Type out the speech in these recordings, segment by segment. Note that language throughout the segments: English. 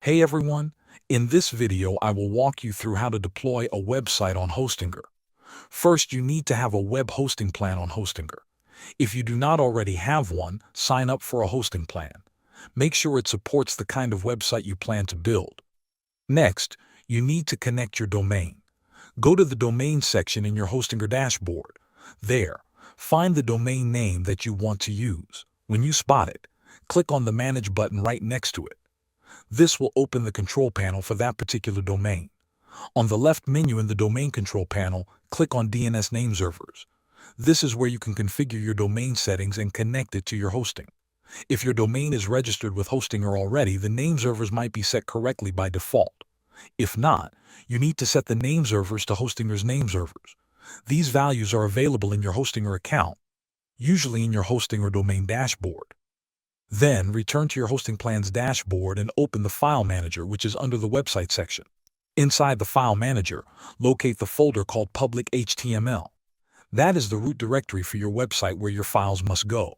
Hey everyone, in this video I will walk you through how to deploy a website on Hostinger. First, you need to have a web hosting plan on Hostinger. If you do not already have one, sign up for a hosting plan. Make sure it supports the kind of website you plan to build. Next, you need to connect your domain. Go to the domain section in your Hostinger dashboard. There, find the domain name that you want to use. When you spot it, click on the Manage button right next to it. This will open the control panel for that particular domain. On the left menu in the domain control panel, click on DNS name servers. This is where you can configure your domain settings and connect it to your hosting. If your domain is registered with Hostinger already, the name servers might be set correctly by default. If not, you need to set the name servers to Hostinger's name servers. These values are available in your Hostinger account, usually in your Hostinger domain dashboard. Then, return to your hosting plan's dashboard and open the File Manager, which is under the Website section. Inside the File Manager, locate the folder called Public HTML. That is the root directory for your website where your files must go.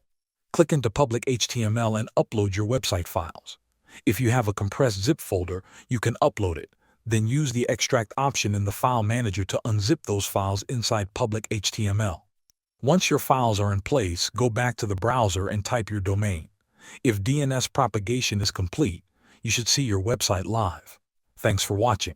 Click into Public HTML and upload your website files. If you have a compressed zip folder, you can upload it. Then use the Extract option in the File Manager to unzip those files inside Public HTML. Once your files are in place, go back to the browser and type your domain. If DNS propagation is complete, you should see your website live. Thanks for watching.